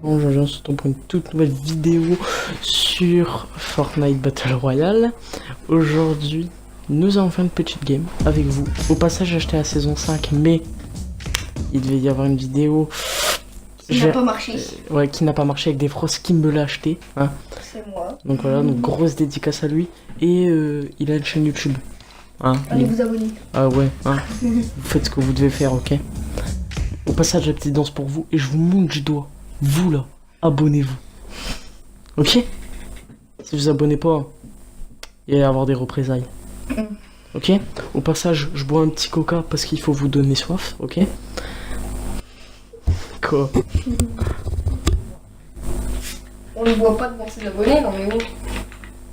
Bonjour, je suis pour une toute nouvelle vidéo sur Fortnite Battle Royale. Aujourd'hui, nous allons faire une petite game avec vous. Au passage, j'ai acheté la saison 5, mais il devait y avoir une vidéo qui n'a pas marché. Ouais, qui n'a pas marché avec des Frost qui me l'a acheté. Hein. C'est moi. Donc voilà, donc grosse dédicace à lui. Et il a une chaîne YouTube. Hein, Allez vous abonner. Ah ouais, hein. Vous faites ce que vous devez faire, ok? Au passage, la petite danse pour vous. Et je vous montre du doigt. Vous là, abonnez-vous. Ok? Si vous abonnez pas, il va y avoir des représailles. Ok? Au passage, je bois un petit coca parce qu'il faut vous donner soif, ok? Quoi? On ne voit pas devant ses abonnés, non mais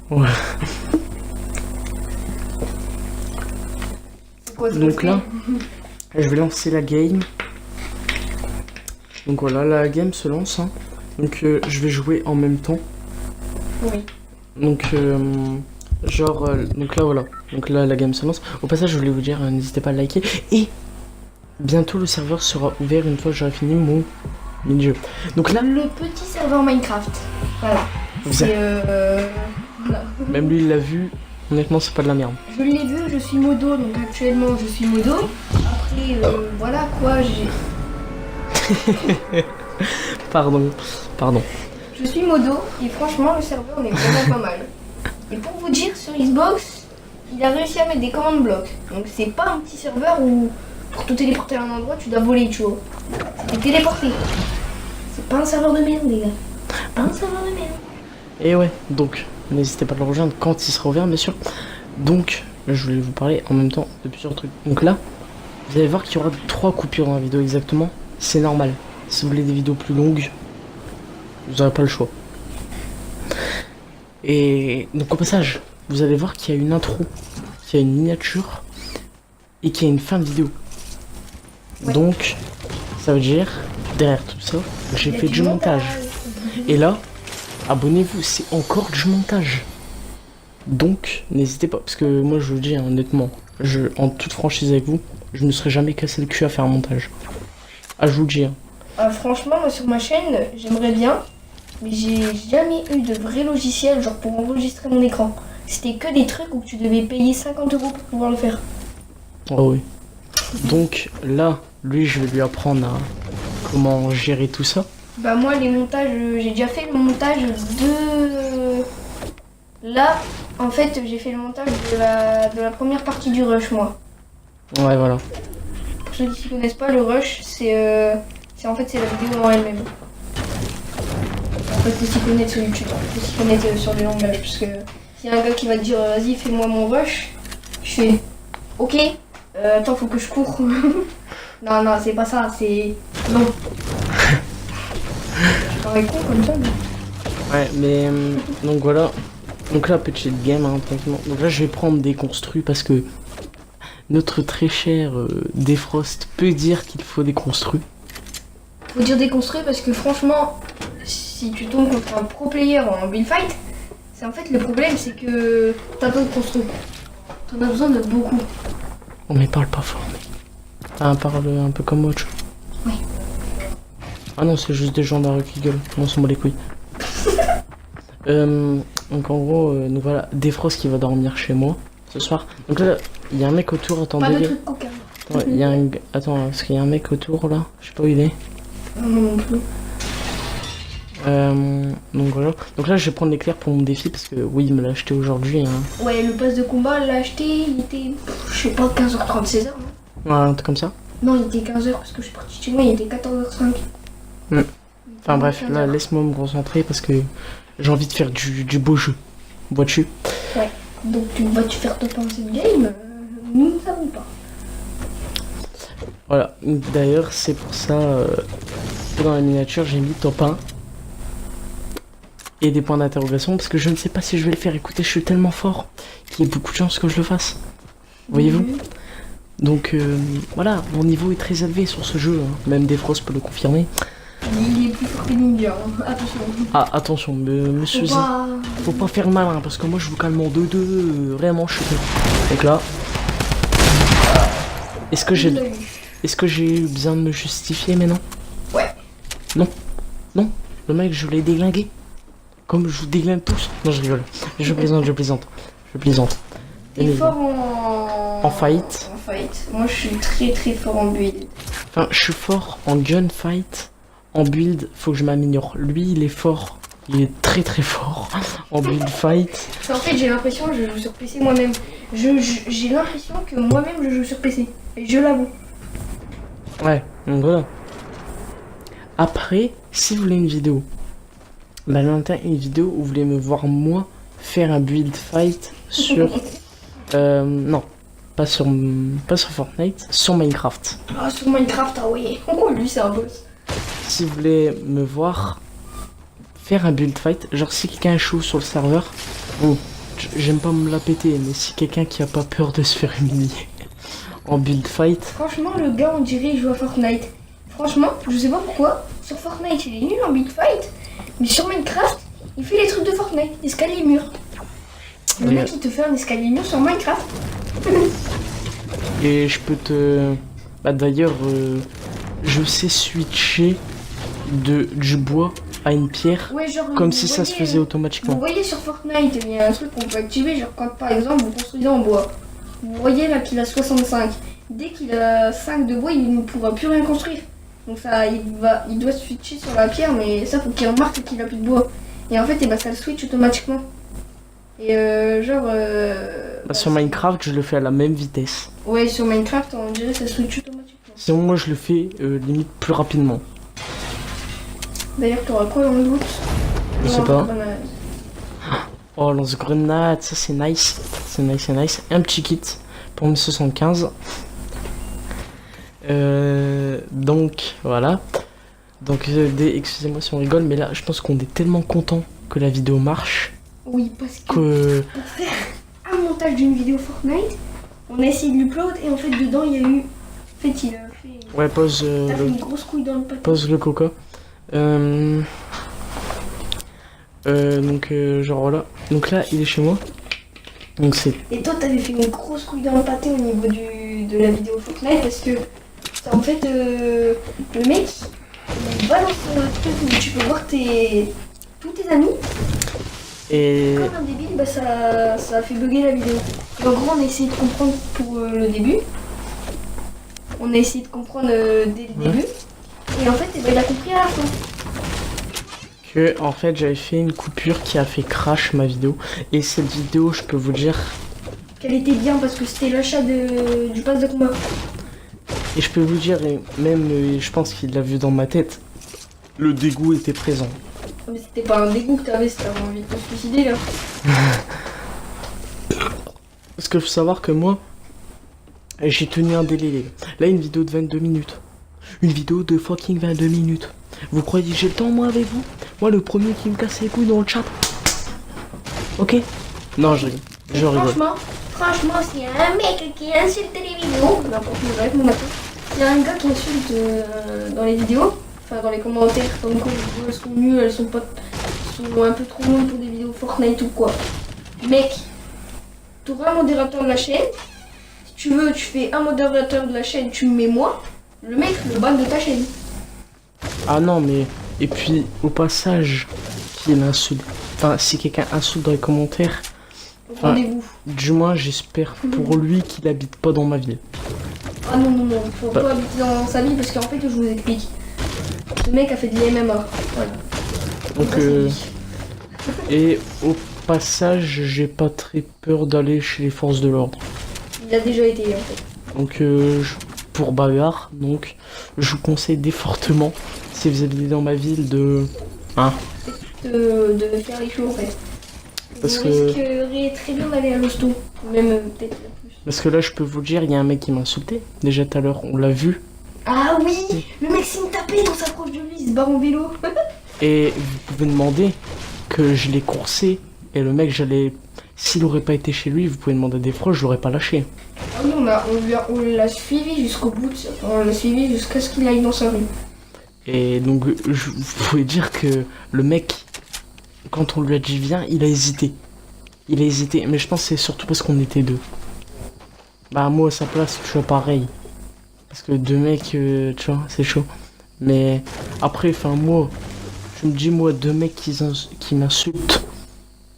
bon. Ouais. C'est quoi ce Donc cosplay là, je vais lancer la game. Donc voilà, la game se lance. Hein. Donc je vais jouer en même temps. Oui. Donc donc là voilà. Donc là la game se lance. Au passage, je voulais vous dire, n'hésitez pas à liker. Et bientôt le serveur sera ouvert une fois que j'aurai fini mon mini-jeu. Donc là, Le petit serveur Minecraft. Voilà. C'est voilà. même lui il l'a vu. Honnêtement, c'est pas de la merde. Je l'ai vu, je suis modo, donc actuellement je suis modo. Après, voilà quoi, j'ai. Pardon. Je suis modo et franchement le serveur est vraiment pas mal. Et pour vous dire, sur Xbox, il a réussi à mettre des commandes blocs. Donc c'est pas un petit serveur où pour te téléporter à un endroit tu dois voler, tu vois. C'est téléporté. C'est pas un serveur de merde les gars. Pas un serveur de merde. Et ouais, donc n'hésitez pas à le rejoindre quand il sera ouvert, bien sûr. Donc, je voulais vous parler en même temps de plusieurs trucs. Donc là, vous allez voir qu'il y aura 3 coupures dans la vidéo exactement. C'est normal. Si vous voulez des vidéos plus longues, vous n'aurez pas le choix. Et donc au passage, vous allez voir qu'il y a une intro, qu'il y a une miniature et qu'il y a une fin de vidéo. Ouais. Donc, ça veut dire, derrière tout ça, j'ai fait du montage. Et là, abonnez-vous, c'est encore du montage. Donc, n'hésitez pas, parce que moi je vous le dis hein, honnêtement, en toute franchise avec vous, je ne serais jamais cassé le cul à faire un montage. Ah, je vous le dis. Hein. Franchement, moi sur ma chaîne, j'aimerais bien, mais j'ai jamais eu de vrai logiciel genre pour enregistrer mon écran. C'était que des trucs où tu devais payer 50 € pour pouvoir le faire. Oh oui. Donc là, lui, je vais lui apprendre à comment gérer tout ça. Bah moi les montages, j'ai déjà fait le montage de... Là, en fait, j'ai fait le montage de la première partie du rush, moi. Ouais, voilà. Pour ceux qui ne connaissent pas, le rush, c'est en fait c'est la vidéo en elle-même. En fait, faut s'y connaître sur YouTube, faut s'y connaître sur le langage, parce que s'il y a un gars qui va te dire vas-y fais-moi mon rush, je fais ok, attends faut que je cours. Non, c'est pas ça, c'est... Non. Je parais con comme ça, mais... Ouais, mais donc voilà. Donc là, petite game, hein, tranquillement. Donc là, je vais prendre des construits parce que notre très cher Defrost peut dire qu'il faut des construits. Faut dire déconstruire parce que franchement, si tu tombes contre un pro player en build fight, c'est en fait le problème c'est que t'as pas de construire. T'en as besoin de beaucoup. Oh, mais parle pas fort, mec. Ah, parle un peu comme moi, tu vois. Oui. Ah non, c'est juste des gens d'arrêt qui gueulent. On s'en bat les couilles. Donc en gros, nous voilà, Defrost qui va dormir chez moi ce soir. Donc là, il y a un mec autour, Pas de attendez. trucs coquins. Ouais, il y a un... Attends, parce qu'il y a un mec autour là. Je sais pas où il est. Non plus. Donc voilà. Donc là, je vais prendre l'éclair pour mon défi parce que oui, il me l'a acheté aujourd'hui. Hein. Ouais, le pass de combat, l'a acheté, il était, je sais pas, 15h30, 16h. Ouais, un truc comme ça. Non, il était 15h parce que je suis partie chez moi, il était 14h05. Enfin bref, là, laisse-moi me concentrer parce que j'ai envie de faire du beau jeu. Vois-tu? Ouais, donc vas-tu faire top 1 cette game? Nous ne savons pas. Voilà. D'ailleurs, c'est pour ça que dans la miniature, j'ai mis top 1. Et des points d'interrogation parce que je ne sais pas si je vais le faire. Écoutez, je suis tellement fort qu'il y a beaucoup de chances que je le fasse. Voyez-vous? Donc voilà, mon niveau est très élevé sur ce jeu. Hein. Même Defrost peut le confirmer. Il est plus fort que Ninja, hein. Attention. Ah, attention, monsieur Z, faut pas faire le malin parce que moi je vous calme en 2-2. Vraiment, je suis bon. Donc là, est-ce que j'ai eu besoin de me justifier maintenant? Ouais. Non. Non. le mec, je l'ai déglingué. Comme je vous déglingue tous. Non, je rigole. Je plaisante, je plaisante. Je plaisante. T'es fort en fight. En fight. Moi, je suis très très fort en build. Enfin, je suis fort en gunfight. En build, faut que je m'améliore. Lui, il est fort. Il est très très fort en build fight. En fait, j'ai l'impression que je joue sur PC moi-même. J'ai l'impression que moi-même je joue sur PC. Et je l'avoue. Ouais, donc voilà. Après, si vous voulez une vidéo, bah une vidéo où vous voulez me voir moi faire un build fight sur... non, pas sur Fortnite, sur Minecraft. Ah, sur Minecraft, ah oui. Oh, lui, c'est un boss. Si vous voulez me voir faire un build fight, genre si quelqu'un est chaud sur le serveur, bon, j'aime pas me la péter, mais si quelqu'un qui a pas peur de se faire humilier en build fight... Franchement, le gars, on dirait il joue à Fortnite. Franchement, je sais pas pourquoi, sur Fortnite, il est nul en build fight, mais sur Minecraft, il fait les trucs de Fortnite, escalier mur. Le mec, il te fait un escalier mur sur Minecraft. Et je peux te... Bah d'ailleurs, je sais switcher du bois à une pierre, Ouais, genre, comme si ça se faisait Vous automatiquement. voyez sur Fortnite, il y a un truc qu'on peut activer, genre quand par exemple vous construisez en bois. Vous voyez là qu'il a 65. Dès qu'il a 5 de bois, il ne pourra plus rien construire. Donc ça, il doit switcher sur la pierre, mais ça faut qu'il remarque qu'il a plus de bois. Et en fait, et bah, ça le switch automatiquement. Et Bah, sur Minecraft, je le fais à la même vitesse. Ouais, sur Minecraft, on dirait que ça switch automatiquement. Sinon, moi, je le fais limite plus rapidement. D'ailleurs, t'auras quoi dans le loot? Je sais pas. Oh, lance-grenade, ça c'est nice. C'est nice, c'est nice. Un petit kit pour 1075. Donc, voilà. Donc, excusez-moi si on rigole, mais là, je pense qu'on est tellement content que la vidéo marche. Oui, parce que pour faire un montage d'une vidéo Fortnite, on a essayé de l'upload et en fait, dedans, il y a eu... En fait, il a fait... Ouais, pose T'as fait une grosse couille dans le pâté. pose le coca. Donc, genre voilà. Donc là, il est chez moi. Donc c'est... Et toi, t'avais fait une grosse couille dans le pâté au niveau de la vidéo Fortnite parce que, en fait, le mec, il balance un truc où tu peux voir tous tes amis. Et... Comme un débile, bah, ça a fait bugger la vidéo. En gros, on a essayé de comprendre pour le début. On a essayé de comprendre dès le début. Et en fait, eh ben, il a compris à la fin. Que, en fait, j'avais fait une coupure qui a fait crash ma vidéo. Et cette vidéo, je peux vous dire... Qu'elle était bien parce que c'était l'achat du pass de combat. Et je peux vous dire, et même, je pense qu'il l'a vu dans ma tête, le dégoût était présent. Mais c'était pas un dégoût que t'avais, c'était envie de te suicider là. Parce que faut savoir que moi, j'ai tenu un délai, les gars. Là, une vidéo de 22 minutes. Une vidéo de fucking 22 minutes. Vous croyez que j'ai le temps, moi, avec vous? Moi, le premier qui me casse les couilles dans le chat. Ok? Non, je rigole. Je rigole. Franchement, s'il y a un mec qui insulte les vidéos, n'importe où, bref, mon matin. Il y a un gars qui insulte dans les vidéos, enfin dans les commentaires, comme quoi les vidéos elles sont nulles, elles sont pas, sont un peu trop longues pour des vidéos Fortnite ou quoi. Mec, t'auras un modérateur de la chaîne. Si tu veux, tu fais un modérateur de la chaîne, tu me mets moi. Le mec, le ban de ta chaîne. Ah non, mais... Et puis, au passage, qu'il insulte... Enfin, si quelqu'un insulte dans les commentaires... Enfin, Rendez-vous. du moins, j'espère pour lui qu'il habite pas dans ma ville. Ah non, faut pas habiter dans sa vie parce qu'en fait, je vous explique. Ce mec a fait de l'MMA. Voilà. Donc, et au passage, j'ai pas très peur d'aller chez les forces de l'ordre. Il a déjà été en fait. Donc, pour bagarre, donc, je vous conseille fortement, si vous habitez dans ma ville, de... Hein, De faire les choses en fait. Parce Vous que- risqueriez très bien d'aller à l'hosto. Même peut-être plus. parce que là, je peux vous le dire, il y a un mec qui m'a insulté. Déjà tout à l'heure, on l'a vu. Ah oui, le mec s'est tapé dans sa proche de lui, il se barre en vélo. Et vous pouvez demander que je l'ai coursé. Et le mec, s'il aurait pas été chez lui, vous pouvez demander des proches, je l'aurais pas lâché. Ah oui, on l'a suivi jusqu'au bout, on l'a suivi jusqu'à ce qu'il aille dans sa rue. Et donc, vous pouvez dire que le mec, quand on lui a dit viens, il a hésité. Il a hésité, mais je pense que c'est surtout parce qu'on était deux. Bah, moi, à sa place, je suis pareil. Parce que deux mecs, tu vois, c'est chaud. Mais après, enfin, moi, Tu me dis, moi, deux mecs qui m'insultent.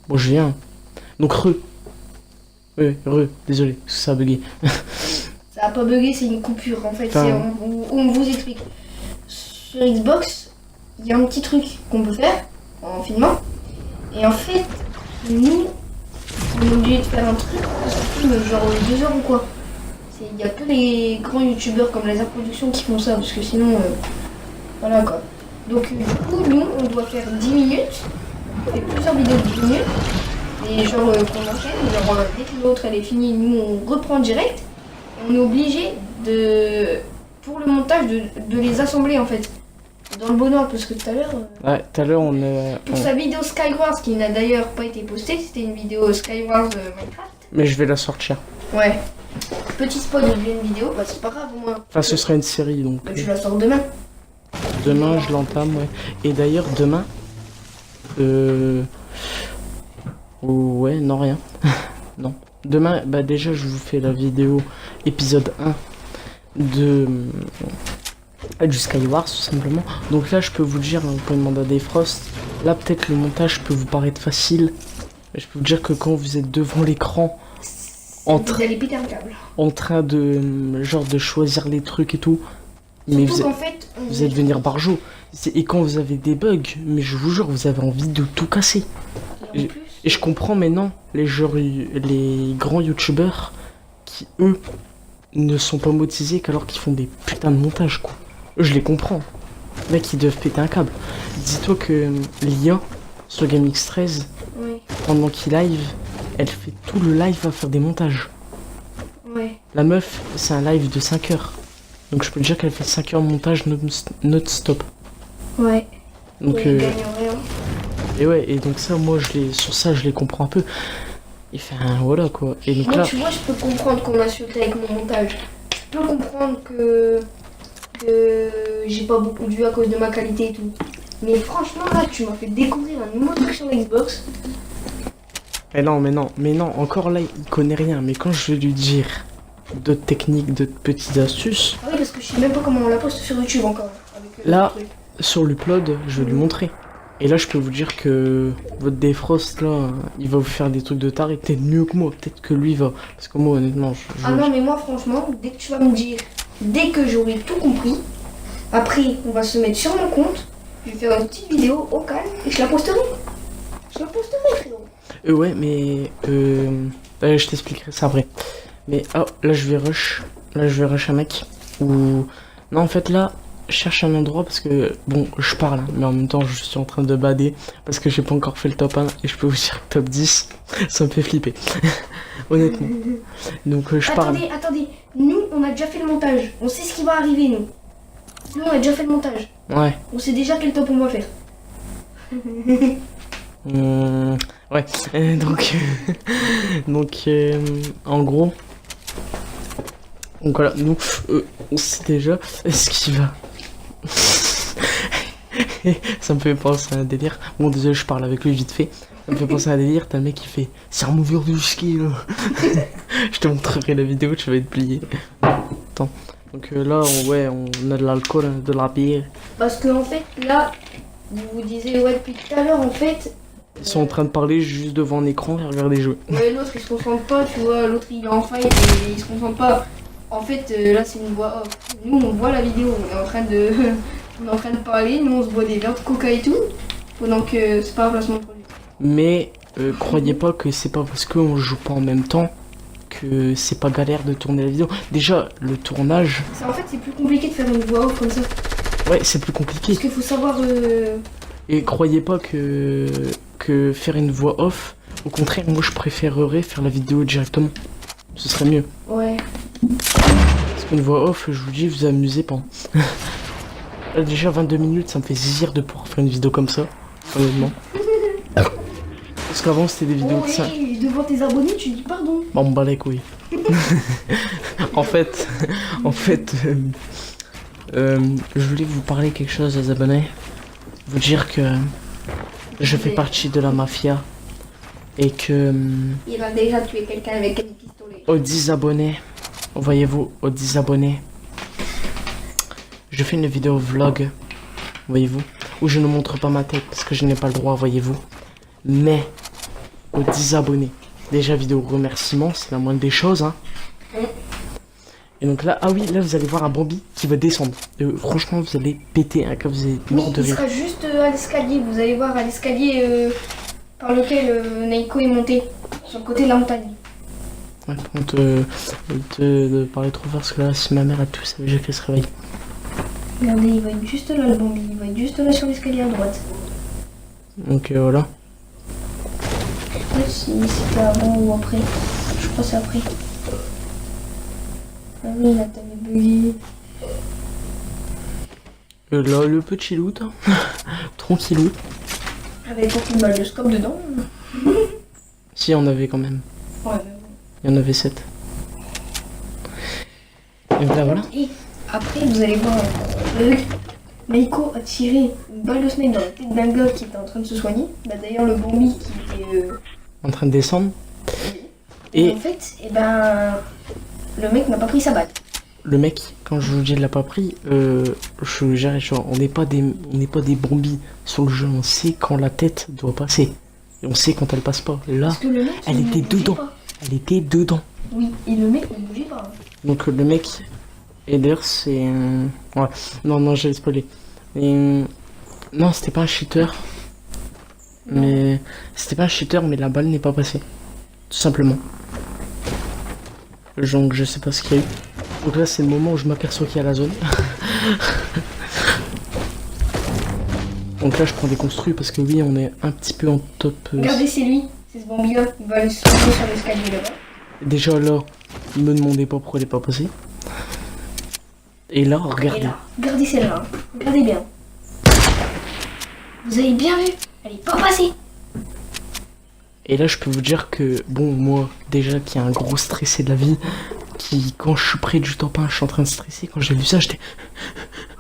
Bon, je viens. Donc, désolé, ça a bugué. Ça a pas bugué, c'est une coupure. En fait, Enfin... on vous explique. Sur Xbox, il y a un petit truc qu'on peut faire en filmant. Et en fait, nous, on est obligé de faire un truc, ça filme genre 2 heures ou quoi. Il y a que les grands youtubeurs comme Laser Production qui font ça, parce que sinon, voilà quoi. Donc du coup, nous, on doit faire 10 minutes, on fait plusieurs vidéos de 10 minutes, et genre qu'on enchaîne, genre dès que l'autre elle est finie, nous on reprend direct, et on est obligé de, pour le montage, de les assembler en fait. Dans le bon ordre, parce que tout à l'heure... Ouais, tout à l'heure on est... Pour sa vidéo Skywars, qui n'a d'ailleurs pas été postée, c'était une vidéo Skywars Minecraft. Mais je vais la sortir. Ouais. Petit spoil de une vidéo, bah c'est pas grave au moins. Enfin, ce sera une série, donc... Tu la sors demain. Demain, je l'entame, ouais. Et d'ailleurs, demain... Ouais, non, rien. Non. Demain, bah déjà, je vous fais la vidéo épisode 1 du Skywars, tout simplement. Donc là, je peux vous dire, vous pouvez demander à Defrost, là, peut-être le montage peut vous paraître facile. Mais je peux vous dire que quand vous êtes devant l'écran, en train de genre de choisir les trucs et tout, mais vous allez devenir barjot. Et quand vous avez des bugs, mais je vous jure, vous avez envie de tout casser. Et je comprends maintenant les grands youtubeurs qui eux ne sont pas monétisés qu'alors qu'ils font des putains de montages quoi. Eux, je les comprends. Les mecs, ils doivent péter un câble. Dis-toi que Lia sur GameX13, pendant qu'il live, elle fait tout le live à faire des montages. Ouais. La meuf, c'est un live de 5 heures. Donc je peux te dire qu'elle fait 5 heures de montage non-stop. Ouais. Donc rien. et ouais, et donc ça, moi, sur ça, je les comprends un peu. Et enfin, voilà quoi. Et donc moi, là... tu vois, je peux comprendre qu'on m'insulte avec mon montage. Je peux comprendre que j'ai pas beaucoup de vues à cause de ma qualité et tout. Mais franchement, là, tu m'as fait découvrir un nouveau truc sur Xbox. Mais non, encore là, il connaît rien. Mais quand je vais lui dire d'autres techniques, d'autres petites astuces... Ah oui, parce que je sais même pas comment on la poste sur YouTube encore. Avec, là, sur l'upload, je vais lui montrer. Et là, je peux vous dire que votre Defrost, là, il va vous faire des trucs de taré, peut-être mieux que moi, peut-être que lui va. Parce que moi, honnêtement, Ah non, mais moi, franchement, dès que tu vas me dire, dès que j'aurai tout compris, après, on va se mettre sur mon compte, je vais faire une petite vidéo au calme et je la posterai. Frérot. Ouais, mais je t'expliquerai ça après. Mais oh, là, je vais rush. Là, je vais rush un mec. Ou non, en fait, là, je cherche un endroit parce que bon, je parle, hein, mais en même temps, je suis en train de bader parce que j'ai pas encore fait le top 1 et je peux vous dire que top 10, ça me fait flipper. Honnêtement. Donc, je parle. Attendez, nous, on a déjà fait le montage. On sait ce qui va arriver, nous. Nous, on a déjà fait le montage. Ouais. On sait déjà quel top on va faire. Ouais. Donc, en gros. Donc voilà, nous, on sait déjà ce qui va. Ça me fait penser à un délire. Bon, désolé, je parle avec lui vite fait. Ça me fait penser à un délire. T'as un mec qui fait c'est un mouveur de ski là. Je te montrerai la vidéo, tu vas être plié. Attends. Donc là, on a de l'alcool, hein, de la bière. Parce que en fait, là, vous disiez, ouais, depuis tout à l'heure, en fait. Ils sont en train de parler juste devant un écran et regarder jouer. Ouais, l'autre il se concentre pas, tu vois. L'autre il est en fight et il se concentre pas. En fait, là, c'est une voix off. Nous, on voit la vidéo, on est en train de parler, nous, on se boit des verres de coca et tout, pendant que c'est pas un placement de produit. Mais croyez pas que c'est pas parce qu'on joue pas en même temps que c'est pas galère de tourner la vidéo. Déjà, le tournage... En fait, c'est plus compliqué de faire une voix off comme ça. Ouais, c'est plus compliqué. Parce qu'il faut savoir... Et croyez pas que faire une voix off, au contraire, moi, je préférerais faire la vidéo directement. Ce serait mieux. Ouais. Parce qu'une voix off, je vous dis, vous amusez pas. Là, déjà 22 minutes, ça me fait zizir de pouvoir faire une vidéo comme ça, honnêtement. Parce qu'avant, c'était des vidéos de ça. Devant tes abonnés, tu dis pardon. Bon, on me bat les couilles. en fait, je voulais vous parler quelque chose, les abonnés. Vous dire que je fais partie de la mafia. Et que... il a déjà tué quelqu'un avec un pistolet. Aux 10 abonnés, voyez-vous, aux 10 abonnés, je fais une vidéo vlog, voyez-vous, où je ne montre pas ma tête parce que je n'ai pas le droit, voyez-vous. Mais aux 10 abonnés. Déjà vidéo remerciement, c'est la moindre des choses, hein. Et donc là, ah oui, là vous allez voir un Bambi qui va descendre. Franchement, vous allez péter, hein, quand vous êtes mort de Il rire. sera juste à l'escalier. Vous allez voir à l'escalier par lequel Naiko est monté. Sur le côté de la montagne. Ouais, par contre, de parler trop fort parce que là, si ma mère a tout savait, j'ai fait se réveiller. Regardez, il va être juste là le Bambi. Il va être juste là sur l'escalier à droite. Donc voilà. Je sais pas si c'était avant ou après. Je crois que c'est après. Ah oui, là t'avais bugué. Là, le petit loot, hein. Tranquillou. Avec aucune balle de scope dedans. Si, on avait quand même. Ouais, Il y en avait 7. Et là, voilà. Et après, vous allez voir un truc. Naiko a tiré une balle de snipe dans la tête d'un gars qui était en train de se soigner. Bah, d'ailleurs, le Bambi qui était. En train de descendre. Et Et en fait, le mec n'a pas pris sa balle. le mec, quand je vous dis, il l'a pas pris, je gère, genre, on n'est pas des Bambi sur le jeu. On sait quand la tête doit passer. Et on sait quand elle passe pas. Là, Parce que le mec. elle il ne était bougeait dedans. pas. Elle était dedans. Oui, et le mec ne bougeait pas. Donc le mec, et d'ailleurs c'est... Ouais, non, j'avais spoilé. Et... Non, c'était pas un cheater. Mais... C'était pas un cheater, mais la balle n'est pas passée. Tout simplement. Donc je sais pas ce qu'il y a eu. Donc là c'est le moment où je m'aperçois qu'il y a la zone. Donc là je prends des construits parce que oui on est un petit peu en top. Regardez, c'est lui. C'est ce Bambi-là. Il va aller se sauter sur l'escalier là-bas. Déjà là, me demandez pas pourquoi elle est pas passée. Et là, Et regardez. là, regardez celle-là. Hein. Regardez bien. Vous avez bien vu. Elle est pas passée. Et là, je peux vous dire que, bon, moi, déjà, qui est un gros stressé de la vie, qui, quand je suis près du top 1, je suis en train de stresser. Quand j'ai vu ça, j'étais...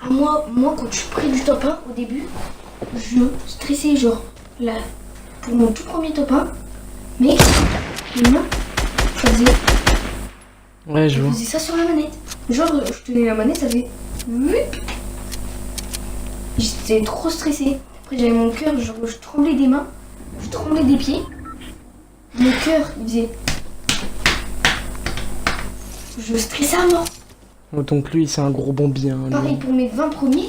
Moi, quand je suis près du top 1, au début, je stressais, genre, là, pour mon tout premier top 1. Mais, maintenant, je faisais, Ouais, je je vois. faisais ça sur la manette. Genre, je tenais la manette, ça faisait... Whip. J'étais trop stressée. Après, j'avais mon cœur, genre, je tremblais des mains, je tremblais des pieds. Mon cœur, il faisait... Je stressais à mort. Donc lui, c'est un gros Bambi. Hein, Pareil pour mes 20 premiers.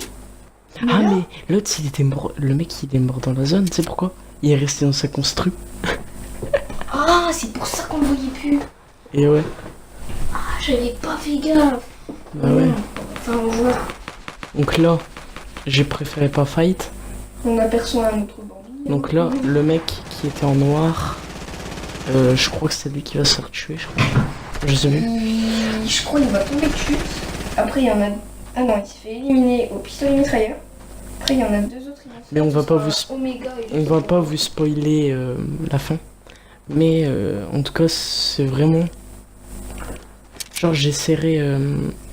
Ah, là, mais l'autre, il était mort... Le mec, il est mort dans la zone, tu sais pourquoi? Il est resté dans sa constru. Ah, c'est pour ça qu'on le voyait plus. Et ouais. Ah, j'avais pas fait gaffe. Bah ouais. Enfin, on voit. Donc là, j'ai préféré pas fight. On aperçoit un autre Bambi. Donc là, le mec qui était en noir, je crois que c'est lui qui va se faire tuer, je crois. Je sais plus. Je crois qu'il va tomber dessus. Après, il y en a... Ah non, il s'est fait éliminer au pistolet mitrailleur. Après, il y en a deux autres. Mais on va pas vous... Oméga et On va pas vous spoiler la fin. Mais en tout cas, c'est vraiment... Genre, j'essaierai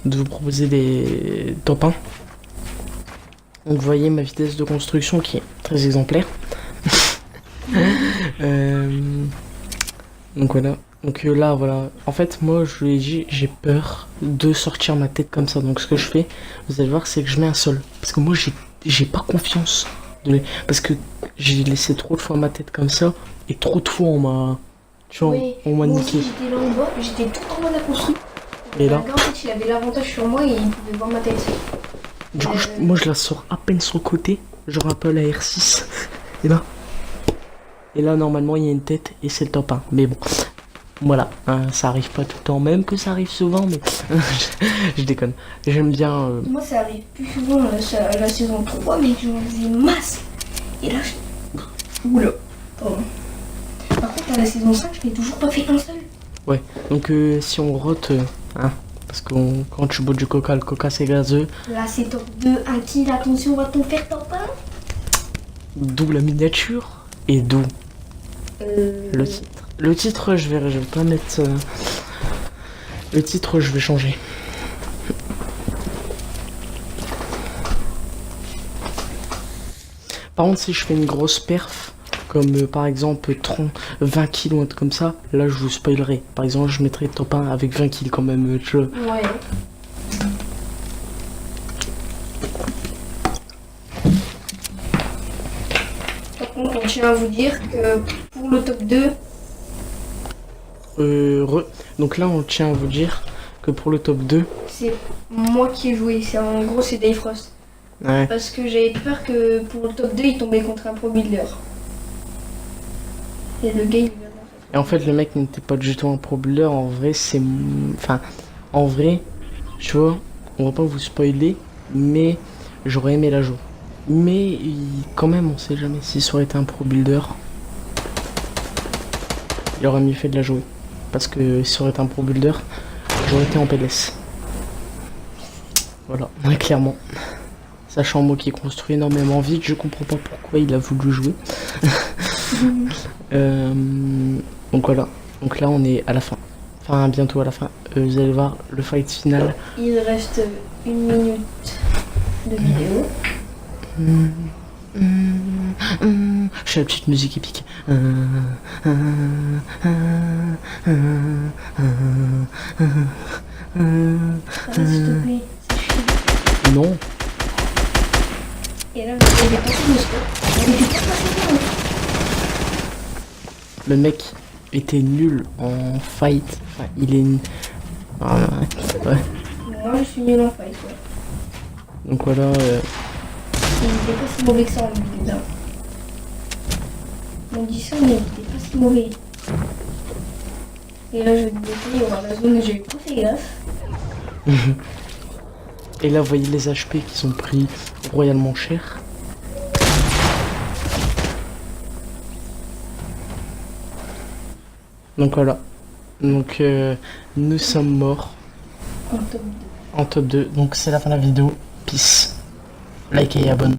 de vous proposer des top 1. Donc, vous voyez ma vitesse de construction qui est très exemplaire. Donc voilà. Donc là, voilà. En fait, moi, je lui ai dit, j'ai peur de sortir ma tête comme ça. Donc ce que je fais, vous allez voir, c'est que je mets un sol. Parce que moi, j'ai pas confiance. Parce que j'ai laissé trop de fois ma tête comme ça. Et trop de fois, on m'a... Tu vois, Oui, on m'a moi niqué. aussi, j'étais là en bas, j'étais tout en bas de la construit. Et là Le gars, en fait, il avait l'avantage sur moi et il pouvait voir ma tête. Du coup, moi, je la sors à peine sur le côté. Genre un peu à la R6. Et là... Et là, normalement, il y a une tête et c'est le top 1. Mais bon... Voilà, hein, ça arrive pas tout le temps, même que ça arrive souvent, mais je déconne. J'aime bien... Moi, ça arrive plus souvent la saison 3, mais j'en faisais masse. Et là, oula, pardon. Par contre, à la saison 5, je n'ai toujours pas fait un seul. Ouais, donc si on rote, hein, parce que quand tu bois du coca, le coca c'est gazeux. Là, c'est top 2, 1 kill, attention, va-t-on faire top 1 D'où la miniature et d'où le titre. Le titre, je vais pas mettre... Le titre, je vais changer. Par contre, si je fais une grosse perf, comme par exemple 20 kills ou un truc comme ça, là je vous spoilerai. Par exemple, je mettrai top 1 avec 20 kills quand même. Ouais. Donc on tient à vous dire que pour le top 2, Donc là, on tient à vous dire que pour le top 2, c'est moi qui ai joué. En gros, c'est Dave Frost. ouais. Parce que j'avais peur que pour le top 2, il tombait contre un pro builder. Et le gars, il est vraiment fait. Et en fait, le mec n'était pas du tout un pro builder. En vrai, Enfin, en vrai, tu vois, on va pas vous spoiler, mais j'aurais aimé la jouer. Mais quand même, on sait jamais si ça aurait été un pro builder. Il aurait mieux fait de la jouer. Parce que si ça aurait été un pro builder, j'aurais été en PLS. Voilà, ouais, clairement. Sachant moi qui construit énormément vite, je comprends pas pourquoi il a voulu jouer. Donc voilà. Donc là on est à la fin. Enfin bientôt à la fin. Vous allez voir le fight final. Il reste 1 minute de vidéo. Je fais la petite musique épique. S'il te plaît. Non. Et là, vous avez passé le score. Il était pas passé bien. Le mec était nul en fight. Enfin, il est... ouais. Moi, je suis nul en fight, ouais. Donc voilà. Il était pas si mauvais que ça en build. Hein. On dit ça, mais il était pas si mauvais. Et là, je vais te dire, il y aura la zone où j'ai pas fait gaffe. Et là, vous voyez les HP qui sont pris royalement cher. Donc voilà. Donc nous sommes morts En top 2. en top 2. Donc c'est la fin de la vidéo. Peace. Likez et abonnez.